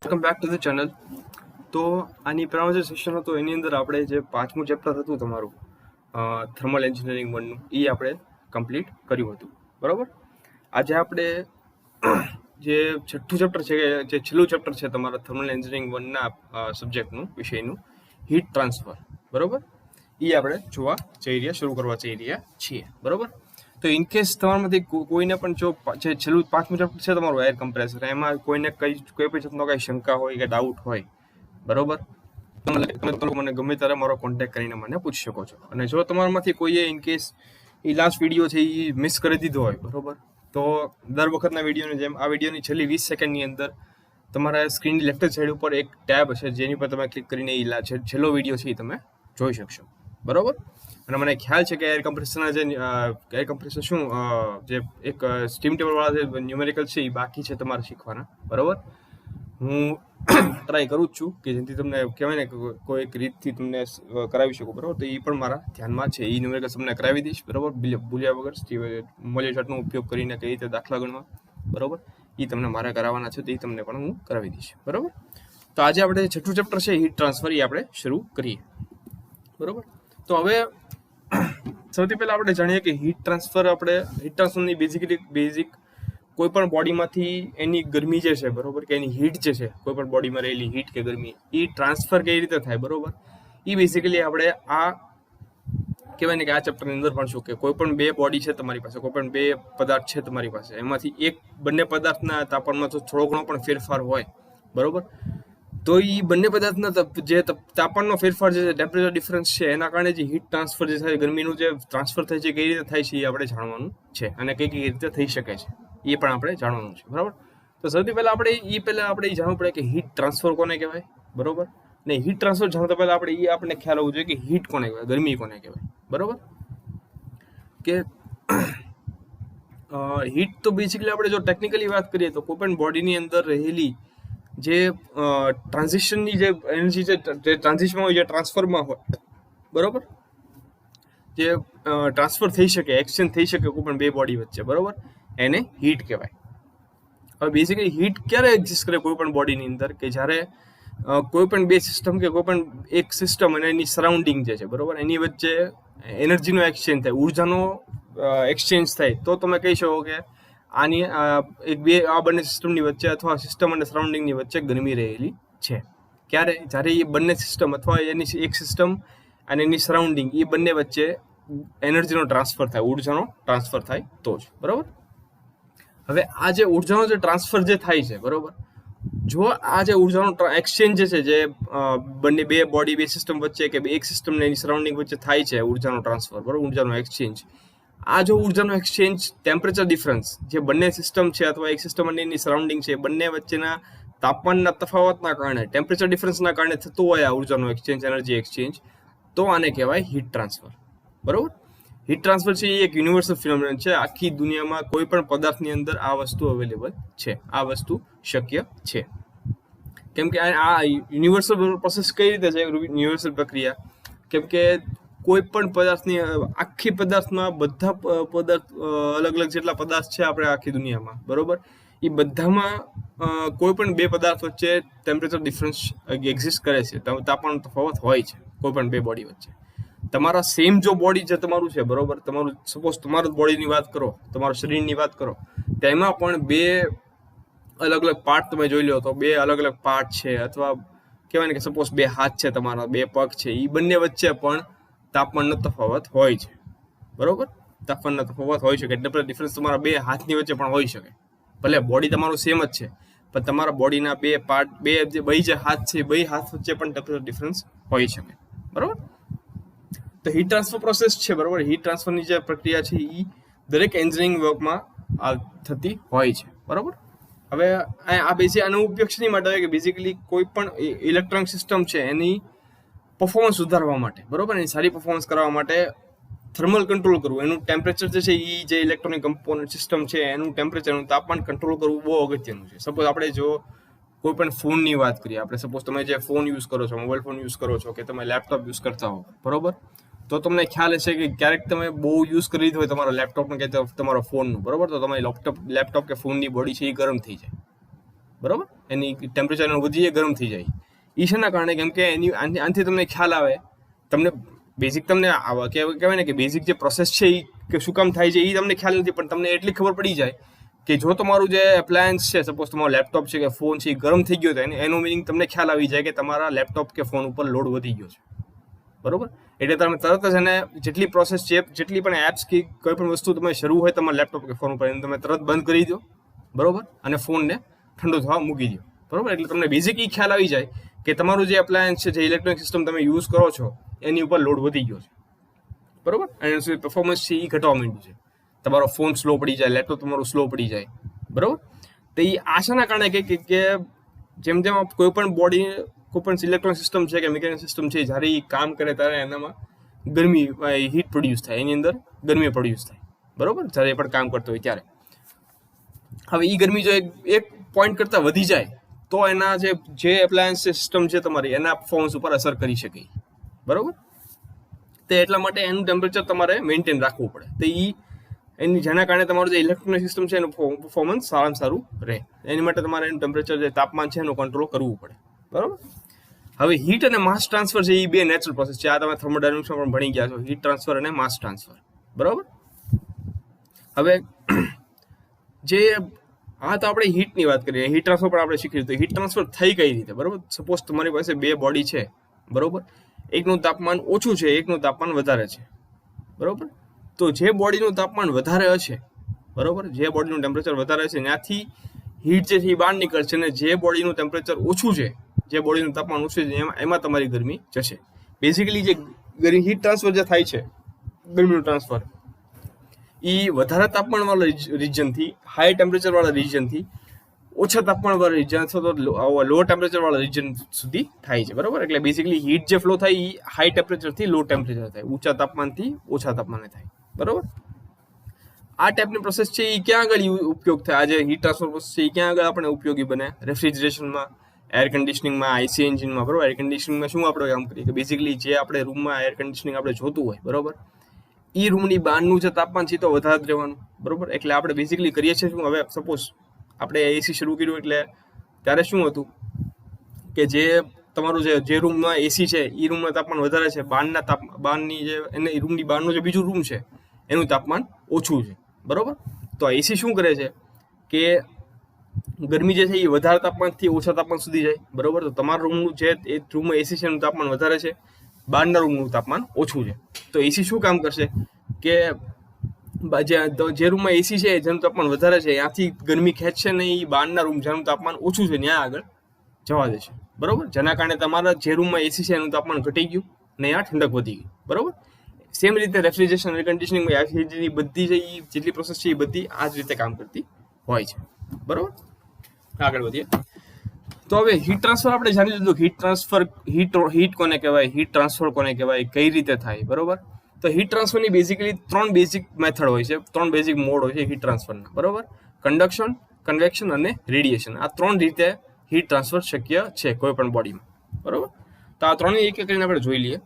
Welcome back to the channel. તો આની પહેલાં જે સેશન હતો એની અંદર આપણે જે 5મું ચેપ્ટર હતું તમારું થર્મલ એન્જિનિયરિંગ 1નું એ આપણે કમ્પ્લીટ કર્યું હતું. બરાબર. આજે આપણે જે 6થું ચેપ્ટર છે, જે છેલ્લું ચેપ્ટર છે તમારા થર્મલ એન્જિનિયરિંગ 1ના સબ્જેક્ટનું વિષયનું હીટ ટ્રાન્સફર, બરાબર, એ આપણે જોવા જઈ રહ્યા, શરૂ કરવા જઈ રહ્યા છીએ. બરાબર. તો ઇનકેસ તમારામાંથી કોઈને પણ જો જે છેલ્લું 5મું ચેપ્ટર છે તમારું એર કમ્પ્રેસર, એમાં કોઈને કોઈ પણ જાતનો કઈ શંકા હોય કે ડાઉટ હોય, બરોબર, તમે મને ગમે ત્યારે મારો કોન્ટેક્ટ કરીને મને પૂછી શકો છો. અને જો તમારામાંથી કોઈએ ઇનકેસ એ લાસ્ટ વિડીયો છે એ મિસ કરી દીધો હોય, બરોબર, તો દર વખતના વિડીયોની જેમ આ વિડીયોની છેલ્લી 20 સેકન્ડની અંદર તમારા સ્ક્રીનની લેફ્ટ સાઈડ ઉપર એક ટેબ હશે જેની પર તમે ક્લિક કરીને એ છેલ્લો વિડીયો છે એ તમે જોઈ શકશો. બરોબર. અને મને ખ્યાલ છે કે એર કમ્પ્રેસરના જે એર કમ્પ્રેસર શું જે એક સ્ટીમ ટેબલવાળા જે ન્યુમેરિકલ છે એ બાકી છે તમારે શીખવાના. બરોબર. હું ટ્રાય કરું જ છું કે જેથી તમને કહેવાય ને કોઈ એક રીતથી તમને કરાવી શકું. બરાબર. તો એ પણ મારા ધ્યાનમાં છે. એ ન્યુમેરિકલ તમને કરાવી દઈશ. બરાબર. ભૂલ્યા વગર મોલે ચાર્ટનો ઉપયોગ કરીને કઈ રીતે દાખલા ગણવા, બરાબર, એ તમને મારે કરાવવાના છે. તો એ તમને પણ હું કરાવી દઈશ. બરાબર. તો આજે આપણે 6થું ચેપ્ટર છે હીટ ટ્રાન્સફર, એ આપણે શરૂ કરીએ. બરાબર. તો હવે સૌથી પહેલા આપણે જાણીએ કે હીટ ટ્રાન્સફરની બેઝિક કોઈ પણ બોડીમાંથી એની ગરમી જે છે, બરોબર, કે એની હીટ જે છે, કોઈ પણ બોડીમાં રહેલી હીટ કે ગરમી, એ ટ્રાન્સફર કઈ રીતે થાય, બરોબર, એ બેઝિકલી આપણે આ કહેવાય ને કે આ ચેપ્ટરની અંદર ભણશું કે કોઈ પણ બે બોડી છે તમારી પાસે, કોઈ પણ બે પદાર્થ છે તમારી પાસે, એમાંથી બંને પદાર્થના તાપમાનમાં તો થોડો ઘણો પણ ફેરફાર હોય, બરોબર, તો એ બંને પદાર્થના જે તાપમાનનો ફેરફાર છે, ટેમ્પરેચર ડિફરન્સ છે, એના કારણે જે હીટ ટ્રાન્સફર જે થાય, ગરમીનું જે ટ્રાન્સફર થાય છે, કઈ રીતે થાય છે એ આપણે જાણવાનું છે. અને કઈ રીતે થઈ શકે છે એ પણ આપણે જાણવાનું છે. બરાબર. તો સૌથી પહેલા આપણે એ જાણવું પડે કે હીટ ટ્રાન્સફર કોને કહેવાય, બરોબર. ને હીટ ટ્રાન્સફર જાણતા પહેલા આપણે ખ્યાલ હોવો જોઈએ કે હીટ કોને કહેવાય, ગરમી કોને કહેવાય. બરોબર. કે હીટ તો બેઝિકલી આપણે જો ટેકનિકલી વાત કરીએ તો કોઈ પણ બોડીની અંદર રહેલી જે ટ્રાન્ઝિશનની જે એનર્જી છે, ટ્રાન્ઝિશનમાં હોય, જે ટ્રાન્સફરમાં હોય, બરોબર, જે ટ્રાન્સફર થઈ શકે, એક્સચેન્જ થઈ શકે કોઈ પણ બે બોડી વચ્ચે, બરોબર, એને હીટ કહેવાય. હવે બેઝિકલી હીટ ક્યારે એક્ઝિસ્ટ કરે કોઈ પણ બોડીની અંદર, કે જ્યારે કોઈ પણ બે સિસ્ટમ કે કોઈ પણ એક સિસ્ટમ અને એની સરાઉન્ડિંગ જે છે, બરોબર, એની વચ્ચે એનર્જીનો એક્સચેન્જ થાય, ઉર્જાનો એક્સચેન્જ થાય, તો તમે કહી શકો કે આ બંને સિસ્ટમની વચ્ચે અથવા સિસ્ટમ અને સરાઉન્ડિંગની વચ્ચે ગરમી રહેલી છે. ક્યારે? જ્યારે એ બંને સિસ્ટમ અથવા એની એક સિસ્ટમ અને એની સરાઉન્ડિંગ એ બંને વચ્ચે એનર્જીનો ટ્રાન્સફર થાય, ઉર્જાનો ટ્રાન્સફર થાય તો જ. બરોબર. હવે આ જે ઉર્જાનો જે ટ્રાન્સફર જે થાય છે, બરોબર, જો આ જે ઉર્જાનો એક્સચેન્જ છે, જે બે બોડી બે સિસ્ટમ વચ્ચે કે એક સિસ્ટમ ને એની સરાઉન્ડિંગ વચ્ચે થાય છે, ઉર્જાનો ટ્રાન્સફર, બરોબર, ઉર્જાનો એક્સચેન્જ, આ જો ઉર્જાનો એક્સચેન્જ ટેમ્પરેચર ડિફરન્સ, જે બંને સિસ્ટમ છે અથવા એક સિસ્ટમ અને એની સરાઉન્ડિંગ છે, બંને વચ્ચેના તાપમાનના તફાવતના કારણે, ટેમ્પરેચર ડિફરન્સના કારણે થતું હોય આ ઉર્જાનો એક્સચેન્જ, એનર્જી એક્સચેન્જ, તો આને કહેવાય હીટ ટ્રાન્સફર. બરોબર. હીટ ટ્રાન્સફર છે એ એક યુનિવર્સલ ફિનોમિનન છે. આખી દુનિયામાં કોઈ પણ પદાર્થની અંદર આ વસ્તુ અવેલેબલ છે, આ વસ્તુ શક્ય છે. કેમ કે આ યુનિવર્સલ પ્રોસેસ કઈ રીતે છે, યુનિવર્સલ પ્રક્રિયા, કેમ કે કોઈ પણ પદાર્થની આખી પદાર્થમાં બધા પદાર્થ અલગ અલગ જેટલા પદાર્થ છે આપણે આખી દુનિયામાં, બરોબર, એ બધામાં કોઈ પણ બે પદાર્થ વચ્ચે ટેમ્પરેચર ડિફરન્સ એક્ઝિસ્ટ કરે છે, તાપમાન તફાવત હોય છે કોઈ પણ બે બોડી વચ્ચે. તમારા સેમ જો બોડી જે તમારું છે, બરોબર, તમારું સપોઝ તમારું બોડીની વાત કરો, તમારા શરીરની વાત કરો, તેમાં પણ બે અલગ અલગ પાર્ટ તમે જોઈ લો તો બે અલગ અલગ પાર્ટ છે, અથવા કહેવાય ને કે સપોઝ બે હાથ છે તમારા, બે પગ છે, એ બંને વચ્ચે પણ તાપમાનનો તફાવત હોય છે, બરોબર, તાપમાનનો તફાવત હોય શકે. ટેમ્પરેચર ડિફરન્સ તમારા બે હાથની વચ્ચે પણ હોઈ શકે. ભલે બોડી તમારું સેમ જ છે, પણ તમારા બોડીના બે પાર્ટ, બે જે હાથ છે, બે હાથ વચ્ચે પણ ટેમ્પરેચર ડિફરન્સ હોઈ શકે. બરોબર. તો હીટ ટ્રાન્સફર પ્રોસેસ છે, બરોબર, હીટ ટ્રાન્સફરની જે પ્રક્રિયા છે એ દરેક એન્જિનિયરિંગ વર્કમાં થતી હોય છે. બરોબર. હવે આનો ઉપયોગ શેની માટે હોય કે બેઝિકલી કોઈ પણ ઇલેક્ટ્રોનિક સિસ્ટમ છે એની પરફોર્મન્સ સુધારવા માટે, બરોબર, એની સારી પરફોર્મન્સ કરવા માટે થર્મલ કંટ્રોલ કરવું, એનું ટેમ્પરેચર જે છે એ જે ઇલેક્ટ્રોનિક કમ્પોનન્ટ સિસ્ટમ છે એનું ટેમ્પરેચર, એનું તાપમાન કંટ્રોલ કરવું બહુ અગત્યનું છે. સપોઝ આપણે જો કોઈ પણ ફોનની વાત કરીએ, આપણે સપોઝ તમે જે ફોન યુઝ કરો છો, મોબાઈલ ફોન યુઝ કરો છો, કે તમે લેપટોપ યુઝ કરતા હો, બરોબર, તો તમને ખ્યાલ હશે કે ક્યારેક તમે બહુ યુઝ કરી દીધું હોય તમારો લેપટોપને કે તમારો ફોનનું, બરોબર, તો તમારી લેપટોપ કે ફોનની બોડી છે એ ગરમ થઈ જાય, બરોબર, એની ટેમ્પરેચર વધી જાય, ગરમ થઈ જાય. એ શેના કારણે? કેમ કે એની આનાથી તમને ખ્યાલ આવે, તમને બેઝિક તમને કહેવાય ને કે બેઝિક જે પ્રોસેસ છે એ શું કામ થાય છે એ તમને ખ્યાલ નથી, પણ તમને એટલી ખબર પડી જાય કે જો તમારું જે એપ્લાયન્સ છે, સપોઝ તમારો લેપટોપ છે કે ફોન છે, એ ગરમ થઈ ગયો તો એનું મિનિંગ તમને ખ્યાલ આવી જાય કે તમારા લેપટોપ કે ફોન ઉપર લોડ વધી ગયો છે. બરોબર, એટલે તમે તરત જ એને જેટલી પ્રોસેસ છે, જેટલી પણ એપ્સ કે કોઈ પણ વસ્તુ તમે શરૂ હોય તમારા લેપટોપ કે ફોન ઉપર, એને તમે તરત બંધ કરી દો. બરોબર, અને ફોનને ઠંડુ થવા મૂકી દો. બરોબર, એટલે તમને બેઝિક એ ખ્યાલ આવી જાય કે તમારું જે એપ્લાયન્સ છે, જે ઇલેક્ટ્રોનિક સિસ્ટમ તમે યુઝ કરો છો, એની ઉપર લોડ વધી ગયો છે. બરોબર, અને એનું પરફોર્મન્સ છે એ ઘટવા માંડ્યું છે, તમારો ફોન સ્લો પડી જાય, લેપટોપ તમારું સ્લો પડી જાય. બરોબર, તો એ આશાના કારણે કે જેમ જેમ કોઈ પણ બોડી, કોઈ પણ ઇલેક્ટ્રોનિક સિસ્ટમ છે કે મિકેનિકલ સિસ્ટમ છે, જ્યારે એ કામ કરે ત્યારે એનામાં ગરમી, હીટ પ્રોડ્યુસ થાય, એની અંદર ગરમી પ્રોડ્યુસ થાય. બરોબર, જ્યારે એ પણ કામ કરતો હોય ત્યારે. હવે એ ગરમી જો એક પોઈન્ટ કરતાં વધી જાય તો એના જે એપ્લાયન્સ સિસ્ટમ છે તમારી, એના પરફોર્મન્સ ઉપર અસર કરી શકે. બરોબર, તો એટલા માટે એનું ટેમ્પરેચર તમારે મેન્ટેન રાખવું પડે. તો એની જેના કારણે તમારું જે ઇલેક્ટ્રોનિક સિસ્ટમ છે એનું પરફોર્મન્સ સારામાં સારું રહે. એની માટે તમારે એનું ટેમ્પરેચર, જે તાપમાન છે એનું કંટ્રોલ કરવું પડે. બરોબર, હવે હીટ અને માસ ટ્રાન્સફર છે એ બે નેચરલ પ્રોસેસ છે. આ તમે થર્મોડાયનેમિક્સમાં પણ ભણી ગયા છો, હીટ ટ્રાન્સફર અને માસ ટ્રાન્સફર. બરોબર, હવે જે તો આપણે હીટની વાત કરીએ, હીટ ટ્રાન્સફર પણ આપણે શીખી લીધું. હીટ ટ્રાન્સફર થઈ કઈ રીતે? બરોબર, સપોઝ તમારી પાસે બે બોડી છે. બરોબર, એકનું તાપમાન ઓછું છે, એકનું તાપમાન વધારે છે. બરોબર, તો જે બોડીનું તાપમાન વધારે હશે, બરોબર, જે બોડીનું ટેમ્પરેચર વધારે હશે, ત્યાંથી હીટ જે છે એ બહાર નીકળશે, અને જે બોડીનું ટેમ્પરેચર ઓછું છે, જે બોડીનું તાપમાન ઓછું છે, એમાં તમારી ગરમી જશે. બેઝિકલી જે હીટ ટ્રાન્સફર જે થાય છે, ગરમીનું ટ્રાન્સફર, એ વધારે તાપમાનવાળા રિજનથી હાઈ ટેમ્પરેચરવાળા રિજનથી ઓછા તાપમાનવાળા રિજન અથવા તો લો ટેમ્પરેચરવાળા રિજન સુધી થાય છે. બરાબર, એટલે બેઝિકલી હીટ જે ફ્લો થાય એ હાઈ ટેમ્પરેચરથી લો ટેમ્પરેચર થાય, ઊંચા તાપમાનથી ઓછા તાપમાને થાય. બરાબર, આ ટાઈપની પ્રોસેસ છે એ ક્યાં આગળ ઉપયોગ થાય? આ જે હીટ ટ્રાન્સફર પ્રોસેસ છે એ ક્યાં આગળ આપણે ઉપયોગી બને? રેફ્રિજરેશનમાં, એર કન્ડિશનિંગમાં, આઈસી એન્જિનમાં. બરાબર, એર કન્ડિશનિંગમાં શું આપણે કામ કરીએ કે બેઝિકલી જે આપણે રૂમમાં એર કન્ડિશનિંગ આપણે જોતું હોય, બરાબર, એ રૂમની બહારનું જે તાપમાન છે તો વધારે જ રહેવાનું. બરાબર, એટલે આપણે બેઝિકલી કરીએ છીએ શું? હવે સપોઝ આપણે એસી શરૂ કર્યું એટલે ત્યારે શું હતું કે જે તમારું જે રૂમમાં એસી છે એ રૂમનું તાપમાન વધારે છે, બહારની જે એને રૂમની બહારનું જે બીજું રૂમ છે એનું તાપમાન ઓછું છે. બરાબર, તો એસી શું કરે છે કે ગરમી જે છે એ વધારે તાપમાનથી ઓછા તાપમાન સુધી જાય. બરાબર, તો તમારા રૂમનું જે રૂમમાં એસી છે એનું તાપમાન વધારે છે, બહારના રૂમનું તાપમાન ઓછું છે. તો એસી શું કામ કરશે કે જે રૂમમાં એસી છે જેનું તાપમાન વધારે છે ત્યાંથી ગરમી ખેંચશે ને એ બહારના રૂમ જેનું તાપમાન ઓછું છે ત્યાં આગળ જવા દેશે. બરાબર, જેના કારણે તમારા જે રૂમમાં એસી છે એનું તાપમાન ઘટી ગયું ને ત્યાં ઠંડક વધી ગઈ. બરાબર, સેમ રીતે રેફ્રિજરેશન, એર કન્ડિશનિંગ, બધી જે જેટલી પ્રોસેસ છે એ બધી આ જ રીતે કામ કરતી હોય છે. બરાબર, આગળ વધીએ. તો હવે હીટ ટ્રાન્સફર આપણે જાણી લીધું. હીટ ટ્રાન્સફર, હીટ કોને કહેવાય, હીટ ટ્રાન્સફર કોને કહેવાય, કઈ રીતે થાય. બરોબર, તો હીટ ટ્રાન્સફરની બેઝિકલી 3 બેઝિક મેથડ હોય છે, 3 બેઝિક મોડ હોય છે હીટ ટ્રાન્સફરના. બરોબર, કન્ડક્શન, કન્વેક્શન અને રેડિયેશન. આ 3 રીતે હીટ ટ્રાન્સફર શક્ય છે કોઈ પણ બોડીમાં. બરોબર, તો આ 3 એક એક કરીને આપણે જોઈ લઈએ.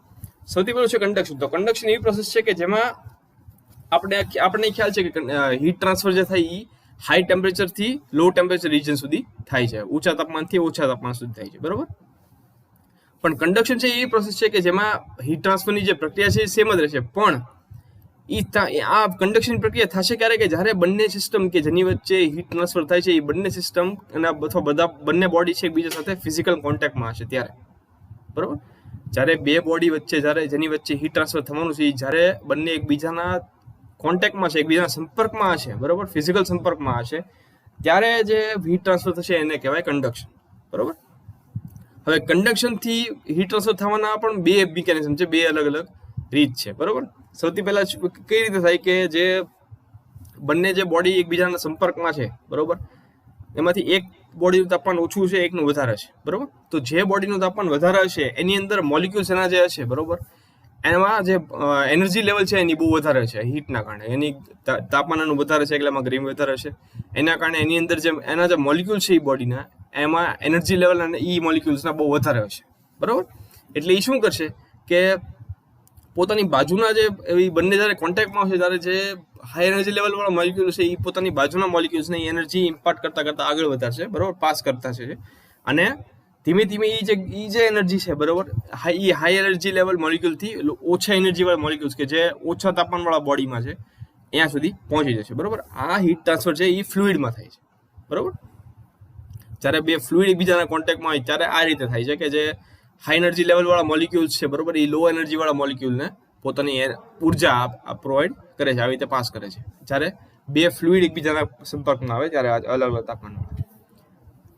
સૌથી પહેલું છે કન્ડક્શન. તો કન્ડક્શન એવી પ્રોસેસ છે કે જેમાં આપણને ખ્યાલ છે કે હીટ ટ્રાન્સફર જે થાય એ હાઈ ટેમ્પરેચરથી લો ટેમ્પરેચર રિજન સુધી થાય છે, ઊંચા તાપમાનથી ઓછા તાપમાન સુધી થાય છે. બરોબર, પણ કન્ડક્શન છે એ પ્રોસેસ છે કે જેમાં હીટ ટ્રાન્સફરની જે પ્રક્રિયા છે એ સેમ જ રહેશે, પણ આ કન્ડક્શન પ્રક્રિયા થશે ક્યારે કે જ્યારે બંને સિસ્ટમ કે જેની વચ્ચે હીટ ટ્રાન્સફર થાય છે એ બંને સિસ્ટમ અને અથવા બંને બોડી છે એકબીજા સાથે ફિઝિકલ કોન્ટેક્ટમાં હશે ત્યારે. બરોબર, જ્યારે બે બોડી વચ્ચે જેની વચ્ચે હીટ ટ્રાન્સફર થવાનું છે જ્યારે બંને એકબીજાના કોન્ટેક્ટમાં છે, એકબીજાના સંપર્કમાં હશે, બરોબર, ફિઝિકલ સંપર્કમાં હશે, ત્યારે જે હીટ ટ્રાન્સફર થશે એને કહેવાય કન્ડક્શન. બરોબર, હવે કન્ડક્શનથી હીટ ટ્રાન્સફર થવાના પણ બે મિકેનિઝમ છે, બે અલગ અલગ રીત છે. બરોબર, સૌથી પહેલા કઈ રીતે થાય કે જે બંને જે બોડી એકબીજાના સંપર્કમાં છે, બરોબર, એમાંથી એક બોડીનું તાપમાન ઓછું છે, એકનું વધારે છે. બરોબર, તો જે બોડીનું તાપમાન વધારે હશે એની અંદર મોલિક્યુલ્સ એના જે હશે, બરોબર, એમાં જે એનર્જી લેવલ છે એની બહુ વધારે છે હીટના કારણે, એની તાપમાન એનું વધારે છે એટલે એમાં ગરમી વધારે છે. એના કારણે એની અંદર જે એના જે મોલિક્યુલ છે એ બોડીના એમાં એનર્જી લેવલ અને એ મોલિક્યુલ્સના બહુ વધારે હશે. બરાબર, એટલે એ શું કરશે કે પોતાની બાજુના જે એ બંને જ્યારે કોન્ટેક્ટમાં આવશે ત્યારે જે હાઈ એનર્જી લેવલ વાળા મોલિક્યુલ છે એ પોતાની બાજુના મોલિક્યુલ્સને એનર્જી ઇમ્પાર્ટ કરતા આગળ વધારશે, બરોબર, પાસ કરતા છે. અને ધીમે ધીમે એ જે એનર્જી છે, બરોબર, હાઈ એનર્જી લેવલ મોલિક્યુલથી ઓછા એનર્જી વાળા મોલિક્યુલ્સ કે જે ઓછા તાપમાન વાળા બોડીમાં છે ત્યાં સુધી પહોંચી જશે, બરોબર. આ હીટ ટ્રાન્સફર છે એ ફ્લુઇડમાં થાય છે, બરોબર. જ્યારે બે ફ્લુઇડ એકબીજાના કોન્ટેક્ટમાં હોય ત્યારે આ રીતે થાય છે કે જે હાઈ એનર્જી લેવલ વાળા મોલિક્યુલ્સ છે, બરોબર, એ લો એનર્જી વાળા મોલિક્યુલને પોતાની ઉર્જા પ્રોવાઈડ કરે છે, આવી રીતે પાસ કરે છે. જ્યારે બે ફ્લુઇડ એકબીજાના સંપર્કમાં આવે ત્યારે અલગ અલગ તાપમાનમાં.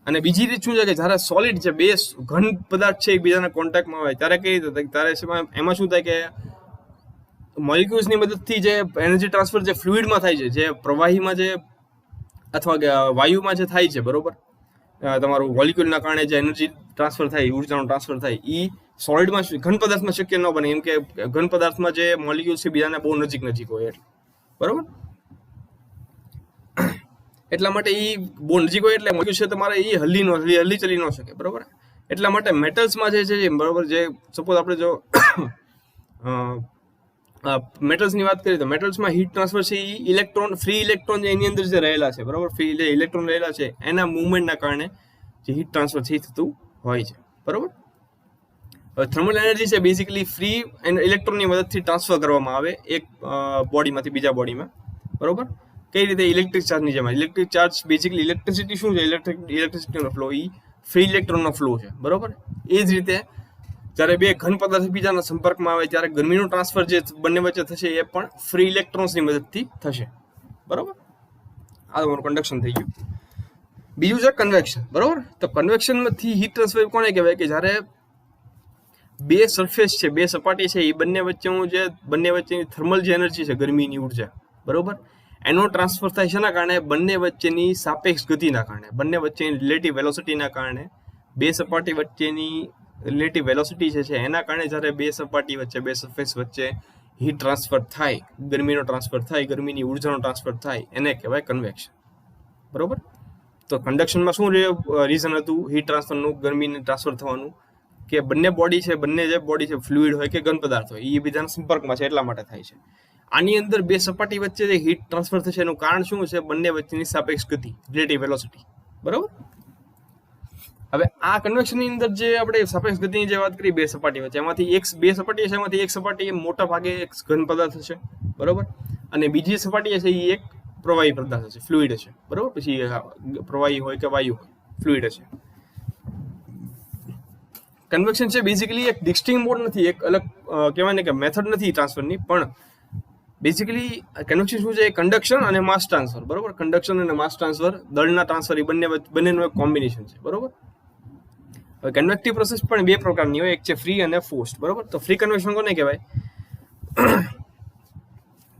અને બીજી રીત શું છે કે જ્યારે સોલિડ છે, બે ઘન પદાર્થ છે એકબીજાના કોન્ટેક્ટમાં હોય ત્યારે કઈ રીતે ત્યારે એમાં શું થાય કે મોલિક્યુલ્સની મદદથી જે એનર્જી ટ્રાન્સફર જે ફ્લુઇડમાં થાય છે, જે પ્રવાહીમાં જે અથવા વાયુમાં જે થાય છે, બરોબર, તમારું મોલિક્યુલના કારણે જે એનર્જી ટ્રાન્સફર થાય, ઉર્જાનું ટ્રાન્સફર થાય, એ સોલિડમાં ઘન પદાર્થમાં શક્ય ન બને, એમ કે ઘન પદાર્થમાં જે મોલિક્યુલ્સ છે બીજાને બહુ નજીક હોય એટલે, બરોબર. એટલા માટે એ બહુ નજીક હોય એટલે મોલિક્યુલ છે તમારે એ હલી ચલી ન શકે, બરોબર. એટલા માટે મેટલ્સમાં જે છે, બરોબર, જે સપોઝ આપણે જો મેટલ્સની વાત કરીએ તો મેટલ્સમાં હીટ ટ્રાન્સફર છે એ ઇલેક્ટ્રોન, ફ્રી ઇલેક્ટ્રોન એની અંદર જે રહેલા છે, બરોબર, ફ્રી ઇલેક્ટ્રોન રહેલા છે એના મૂવમેન્ટના કારણે જે હીટ ટ્રાન્સફર છે થતું હોય છે, બરોબર. હવે થર્મલ એનર્જી છે બેઝિકલી ફ્રી ઇલેક્ટ્રોનની મદદથી ટ્રાન્સફર કરવામાં આવે એક બોડીમાંથી બીજા બોડીમાં, બરોબર. કઈ રીતે? ઇલેક્ટ્રિક ચાર્જની જેમ. ઇલેક્ટ્રિક ચાર્જ બેઝિકલી ઇલેક્ટ્રિસિટી શું છે? ઇલેક્ટ્રિસિટીનો ફ્લો એ ફ્રી ઇલેક્ટ્રોનનો ફ્લો છે, બરોબર. એ જ રીતે જ્યારે બે ઘન પદાર્થ બીજાના સંપર્કમાં આવે ત્યારે ગરમીનું ટ્રાન્સફર જે બંને વચ્ચે થશે એ પણ ફ્રી ઇલેક્ટ્રોન્સની મદદથી થશે, બરોબર. આ તમારું કન્ડક્શન થઈ ગયું. બીજું છે કન્વેક્શન, બરોબર. તો કન્વેક્શનમાંથી હીટ ટ્રાન્સફર કોને કહેવાય કે જ્યારે બે સરફેસ છે, બે સપાટી છે, એ બંને વચ્ચેની થર્મલ જે એનર્જી છે, ગરમીની ઉર્જા, બરોબર, એનો ટ્રાન્સફર થાય છે એના કારણે બંને વચ્ચેની સાપેક્ષ ગતિના કારણે, બંને વચ્ચેની રિલેટિવ વેલોસિટીના કારણે, બે સપાટી વચ્ચેની રિલેટિવ વેલોસિટી છે એના કારણે જ્યારે બે સપાટી વચ્ચે, બે સરફેસ વચ્ચે હીટ ટ્રાન્સફર થાય, ગરમીનો ટ્રાન્સફર થાય, ગરમીની ઉર્જાનો ટ્રાન્સફર થાય, એને કહેવાય કન્વેક્શન, બરોબર. તો કંડક્શનમાં શું રીઝન હતું હીટ ટ્રાન્સફરનું, ગરમીને ટ્રાન્સફર થવાનું? કે બંને બોડી છે, બંને જે બોડી છે ફ્લુઇડ હોય કે ઘન પદાર્થ હોય એ બીજાના સંપર્કમાં છે એટલા માટે થાય છે. આની અંદર બે સપાટી વચ્ચે જે હીટ ટ્રાન્સફર થશે એનું કારણ શું છે? બંને વચ્ચેની સાપેક્ષ ગતિ, રિલેટિવ વેલોસિટી, બરોબર. હવે આ કન્વેક્શનની અંદર જે આપણે સાપેક્ષ ગતિની જે વાત કરી બે સપાટી વચ્ચે, એમાંથી બે સપાટી છે, એમાંથી એક સપાટી મોટા ભાગે એક ઘન પદાર્થ છે, બરોબર, અને બીજી સપાટી છે એ એક પ્રવાહી પદાર્થ છે, ફ્લુઇડ છે, બરોબર. પછી પ્રવાહી હોય કે વાયુ હોય, ફ્લુઇડ છે. કન્વેક્શન છે બેઝિકલી એક ડિસ્ટિંક્ટ મોડ નથી, એક અલગ કહેવાય ને કે મેથડ નથી ટ્રાન્સફરની, પણ બેઝિકલી કન્વેક્શન શું છે? કન્ડક્શન અને માસ ટ્રાન્સફર, બરોબર. કન્ડક્શન અને માસ ટ્રાન્સફર, દળના ટ્રાન્સફર, એ બંનેનું એક કોમ્બિનેશન છે, બરોબર. હવે કન્વેક્ટિવ પ્રોસેસ પણ બે પ્રકારની હોય, એક છે ફ્રી અને ફોર્સ્ડ, બરોબર. તો ફ્રી કન્વેક્શન કોને કહેવાય?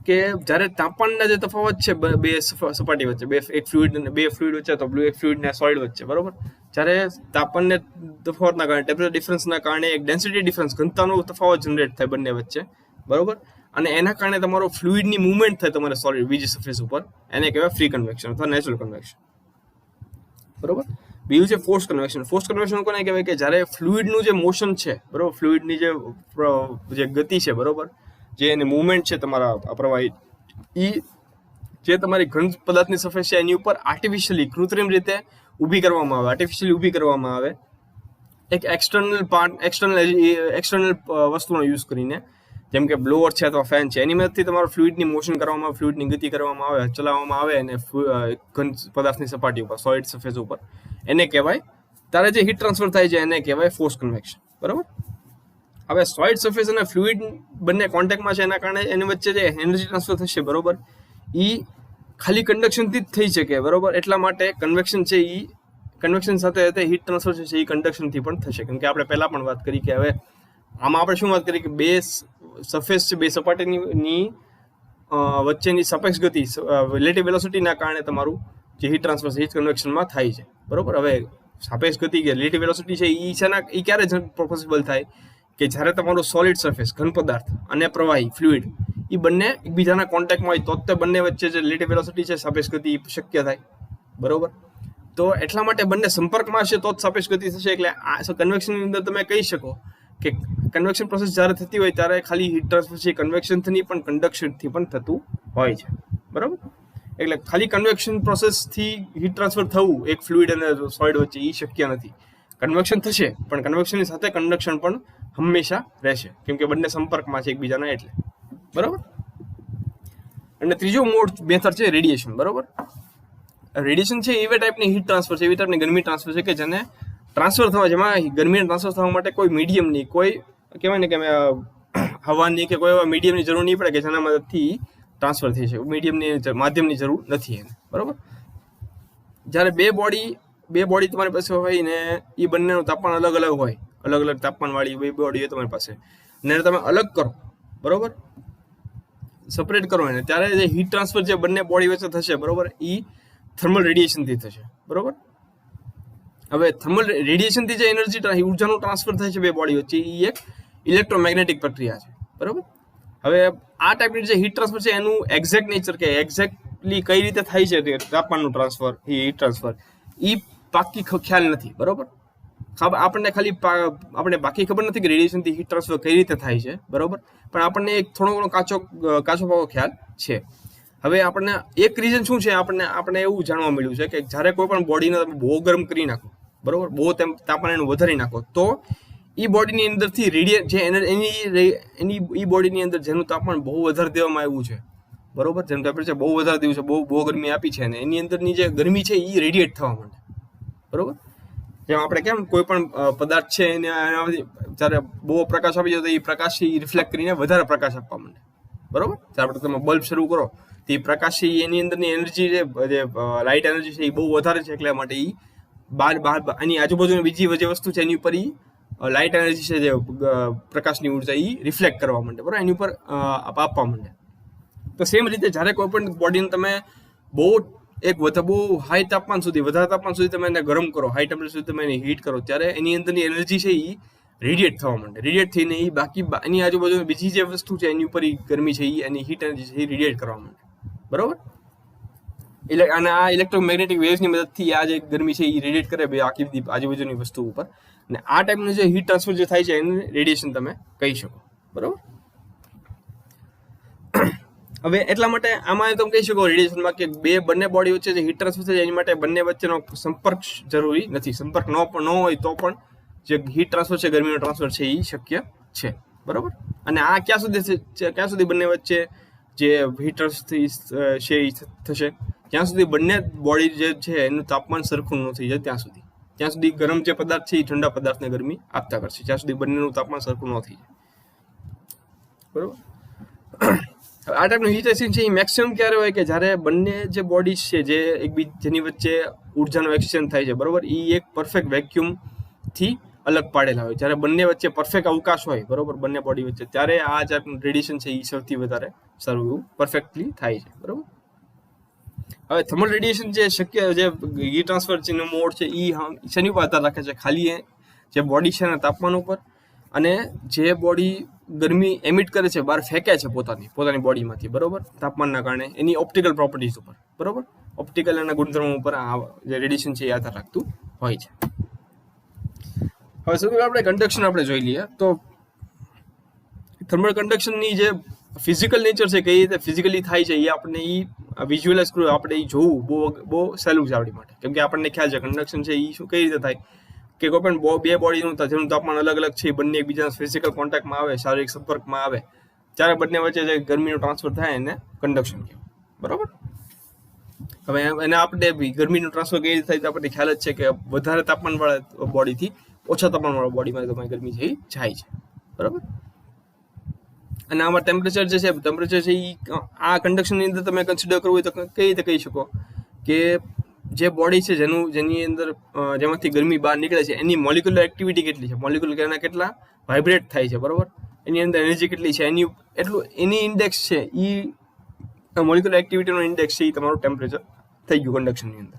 કે જ્યારે તાપમાનના જે તફાવત છે બે સપાટી વચ્ચે, બે ફ્લુઇડ વચ્ચે, તો એક ફ્લુઇડ ને સોલિડ વચ્ચે, બરોબર. જ્યારે તાપમાનને તફાવતના કારણે, ટેમ્પરેચર ડિફરન્સના કારણે એક ડેન્સિટી ડિફરન્સ, ઘનતાનો તફાવત જનરેટ થાય બંને વચ્ચે, બરોબર. અને એના કારણે તમારો ફ્લુઇડની મૂવમેન્ટ થાય તમારે સોલિડ બીજી સરફેસ ઉપર, એને કહેવાય ફ્રી કન્વેક્શન અથવા નેચરલ કન્વેક્શન, બરોબર. બીજું છે ફોર્સ કન્વેક્શન. ફોર્સ કન્વેક્શન કોને કહેવાય? કે જ્યારે ફ્લુઇડનું જે મોશન છે, બરોબર, ફ્લુઇડની જે ગતિ છે, બરોબર, જે એની મૂવમેન્ટ છે તમારા પ્રવાહી, એ જે તમારી ઘન પદાર્થની સરફેસ છે એની ઉપર આર્ટિફિશિયલી, કૃત્રિમ રીતે ઊભી કરવામાં આવે એક એક્સટર્નલ વસ્તુનો યુઝ કરીને, જેમ કે બ્લોઅર છે અથવા ફેન છે, એની મદદથી તમારો ફ્લુઇડની મોશન કરવામાં આવે, ફ્લુઇડની ગતિ કરવામાં આવે, ચલાવવામાં આવે, અને ઘન પદાર્થની સપાટી ઉપર, સોલિડ સરફેસ ઉપર, એને કહેવાય, ત્યારે જે હીટ ટ્રાન્સફર થાય છે એને કહેવાય ફોર્સ કન્વેક્શન, બરોબર. હવે સોલિડ સરફેસ અને ફ્લુઇડ બંને કોન્ટેક્ટમાં છે એના કારણે એની વચ્ચે જે એનર્જી ટ્રાન્સફર થશે, બરોબર, એ ખાલી કન્ડક્શનથી જ થઈ શકે, બરોબર. એટલા માટે કન્વેક્શન છે એ કન્વેક્શન સાથે હીટ ટ્રાન્સફર છે એ કન્ડક્શનથી પણ થશે, કેમ કે આપણે પહેલા પણ વાત કરી કે હવે આમાં આપણે શું વાત કરી કે બે સરફેસ છે, બે સપાટીની વચ્ચેની સાપેક્ષ ગતિ, રિલેટિવ વેલોસિટીના કારણે તમારું જે હીટ ટ્રાન્સફર છે હીટ કન્વેક્શનમાં થાય છે, બરોબર. હવે સાપેક્ષ ગતિ કે રિલેટિવ વેલોસિટી છે એ ક્યારે પોસિબલ થાય? કે જ્યારે તમારું સોલિડ સરફેસ, ઘન પદાર્થ, અને પ્રવાહી ફ્લુઇડ, એ બંને એકબીજાના કોન્ટેક્ટમાં હોય તો જ બંને વચ્ચે જે રિલેટિવ વેલોસિટી છે, સાપેક્ષ ગતિ શક્ય થાય, બરોબર. તો એટલા માટે બંને સંપર્કમાં હશે તો જ સાપેક્ષ ગતિ થશે. એટલે આ કન્વેક્શનની અંદર તમે કહી શકો કે કન્વેક્શન પ્રોસેસ જ્યારે થતી હોય ત્યારે ખાલી હીટ ટ્રાન્સફર છે કન્વેક્શનથી નહીં પણ કન્ડક્શનથી પણ થતું હોય છે, બરાબર. એટલે ખાલી કન્વેક્શન પ્રોસેસથી હીટ ટ્રાન્સફર થવું એક ફ્લુઇડ અને સોલિડ વચ્ચે એ શક્ય નથી. કન્વેક્શન થશે પણ કન્વેક્શનની સાથે કન્ડક્શન પણ હંમેશા રહેશે, કેમ કે બંને સંપર્કમાં છે એકબીજાના એટલે, બરાબર. અને ત્રીજો મેથડ છે રેડિયેશન, બરાબર. રેડિયેશન છે એવા ટાઈપની હીટ ટ્રાન્સફર છે, એવી ટાઈપની ગરમી ટ્રાન્સફર છે કે જેને ટ્રાન્સફર થવા, જેમાં ગરમીને ટ્રાન્સફર થવા માટે કોઈ મીડિયમની, કોઈ કહેવાય ને કે હવાની કે કોઈ એવા મીડિયમની જરૂર નહીં પડે કે જેના મદદથી ટ્રાન્સફર થઈ શકે. મીડિયમની માધ્યમની જરૂર નથી એને, બરાબર. જ્યારે બે બોડી તમારી પાસે હોય ને એ બંનેનું તાપમાન અલગ અલગ હોય, અલગ અલગ તાપમાનવાળી બે બોડી હોય તમારી પાસે, ને તમે અલગ કરો, બરાબર, સેપરેટ કરો એને, ત્યારે જે હીટ ટ્રાન્સફર જે બંને બોડી વચ્ચે થશે, બરાબર, એ થર્મલ રેડિયેશનથી થશે, બરાબર. હવે થર્મલ રેડિયેશનથી જે એનર્જી ઉર્જાનું ટ્રાન્સફર થાય છે બે બોડી વચ્ચે, એ એક ઇલેક્ટ્રોમેગ્નેટિક પ્રક્રિયા છે, બરાબર. હવે આ ટાઈપની જે હીટ ટ્રાન્સફર છે એનું એક્ઝેક્ટ નેચર કે એક્ઝેક્ટલી કઈ રીતે થાય છે તાપમાનનું ટ્રાન્સફર, હીટ ટ્રાન્સફર, એ પાકી ખ્યાલ નથી, બરાબર. આપણે બાકી ખબર નથી કે રેડિયેશનથી હીટ ટ્રાન્સફર કઈ રીતે થાય છે, બરાબર, પણ આપણને એક થોડો ઘણો કાચો પાકો ખ્યાલ છે. હવે આપણને એક રીઝન શું છે, આપણે એવું જાણવા મળ્યું છે કે જ્યારે કોઈ પણ બોડીને તમે બહુ ગરમ કરી નાખો, બરાબર, બહુ તાપમાન એનું વધારી નાખો, તો એ બોડીની અંદરથી એની બોડીની અંદર જેનું તાપમાન બહુ વધારે દેવામાં આવ્યું છે, બરાબર, જેનું ટેમ્પરેચર બહુ વધારે દેવું છે, બહુ ગરમી આપી છે, અને એની અંદરની જે ગરમી છે એ રેડિયેટ થવા માંડે, બરાબર. જેમ આપણે કેમ કોઈ પણ પદાર્થ છે એને જ્યારે બહુ પ્રકાશ આપી જાય તો એ પ્રકાશ રિફ્લેક્ટ કરીને વધારે પ્રકાશ આપવા માંડે, બરાબર. જ્યારે તમે બલ્બ શરૂ કરો તો એ પ્રકાશ એની અંદરની એનર્જી જે લાઇટ એનર્જી છે એ બહુ વધારે છે, એટલા માટે એ બહાર એની આજુબાજુની બીજી જે વસ્તુ છે એની ઉપર એ લાઇટ એનર્જી છે જે પ્રકાશની ઉર્જા એ રિફ્લેક્ટ કરવા માંડે, બરાબર, એની ઉપર આપવા માંડે. તો સેમ રીતે જ્યારે કોઈ પણ બોડીને તમે બહુ હાઈ તાપમાન સુધી, વધારે તાપમાન સુધી તમે એને ગરમ કરો, હાઈ ટેમ્પરેચર સુધી તમે એને હીટ કરો, ત્યારે એની અંદરની એનર્જી છે એ રેડિયેટ થવા માંડે. રેડિયેટ થઈને એ બાકી એની આજુબાજુ બીજી જે વસ્તુ છે એની ઉપર ગરમી છે એની હીટ એનર્જી છે એ રેડિયેટ કરવા માંડે, બરાબર. અને આ ઇલેક્ટ્રોમેગ્નેટિક વેવ્સની મદદથી આ જે ગરમી છે એ રેડિયેટ કરે આખી આજુબાજુની વસ્તુ ઉપર, અને આ ટાઈપનું જે હીટ ટ્રાન્સફર જે થાય છે એને રેડિયેશન તમે કહી શકો, બરાબર. હવે એટલા માટે આમાં તમે કહી શકો રેડિયેશનમાં કે બંને બોડી વચ્ચે જે હીટ ટ્રાન્સફર થાય એની માટે બંને વચ્ચેનો સંપર્ક જરૂરી નથી. સંપર્ક ન હોય તો પણ જે હીટ ટ્રાન્સફર છે, ગરમીનો ટ્રાન્સફર છે એ શક્ય છે, બરાબર. અને આ ક્યાં સુધી બંને વચ્ચે જે હીટ ટ્રાન્સફર છે એ થશે, જ્યાં સુધી બંને બોડી જે છે એનું તાપમાન સરખું ન થઈ જાય ત્યાં સુધી ગરમ જે પદાર્થ છે એ ઠંડા પદાર્થને ગરમી આપતા કરશે, જ્યાં સુધી બંનેનું તાપમાન સરખું ન થઈ જાય, બરાબર. આ ટાઈપનું હીટ એક્સચેન્જ છે એ મેક્સિમમ ક્યારે હોય કે જ્યારે બંને જે બોડીઝ છે જેની વચ્ચે ઉર્જાનો એક્સચેન્જ થાય છે, બરાબર, એ એક પરફેક્ટ વેક્યુમથી અલગ પાડેલા હોય, જ્યારે બંને વચ્ચે પરફેક્ટ અવકાશ હોય, બરાબર, બંને બોડી વચ્ચે, ત્યારે આ જે રેડિયેશન છે એ સૌથી વધારે સારું એવું પરફેક્ટલી થાય છે, બરાબર. હવે થર્મલ રેડિયેશન જે હીટ ટ્રાન્સફર મોડ છે એ શેની ઉપર આધાર રાખે છે, ખાલી જે બોડી છે એના તાપમાન ઉપર, અને જે બોડી ગરમી એમિટ કરે છે, બહાર ફેંકે છે પોતાની બોડીમાંથી, બરાબર, તાપમાનના કારણે, એની ઓપ્ટિકલ પ્રોપર્ટીઝ ઉપર, બરાબર, ઓપ્ટિકલ એના ગુણધર્મો ઉપર આ જે રેડિયેશન છે એ આધાર રાખતું હોય છે. હવે સૌથી આપણે કન્ડક્શન જોઈ લઈએ તો થર્મલ કન્ડક્શનની જે ફિઝિકલ નેચર છે, કઈ રીતે ફિઝિકલી થાય છે એ આપણે વિઝ્યુઅલાઇઝ કરવું, આપણે એ જોવું બહુ સહેલું છે આપણી માટે, કેમ કે આપણને ખ્યાલ છે કન્ડક્શન છે એ કઈ રીતે થાય કે કોઈ પણ બે બોડીનું જેનું તાપમાન અલગ અલગ છે, બંને એકબીજાના ફિઝિકલ કોન્ટેક્ટમાં આવે, શારીરિક સંપર્કમાં આવે, ત્યારે બંને વચ્ચે જે ગરમીનું ટ્રાન્સફર થાય એને કન્ડક્શન કહેવાય, બરાબર. હવે એને આપણે ગરમીનું ટ્રાન્સફર કઈ રીતે થાય તો આપણને ખ્યાલ જ છે કે વધારે તાપમાનવાળા બોડીથી ઓછા તાપમાનવાળા બોડીમાં તમારી ગરમી છે એ જાય છે, બરાબર. અને આમાં ટેમ્પરેચર છે એ આ કન્ડક્શનની અંદર તમે કન્સિડર કરવું હોય તો કઈ રીતે કહી શકો કે જે બોડી છે જેમાંથી ગરમી બહાર નીકળે છે એની મોલિક્યુલર એક્ટિવિટી કેટલી છે, મોલિક્યુલર કેટલા વાઇબ્રેટ થાય છે, બરાબર, એની અંદર એનર્જી કેટલી છે, એની ઇન્ડેક્સ છે એ મોલિક્યુલર એક્ટિવિટીનો ઇન્ડેક્સ છે એ તમારું ટેમ્પરેચર થઈ ગયું કન્ડક્શનની અંદર.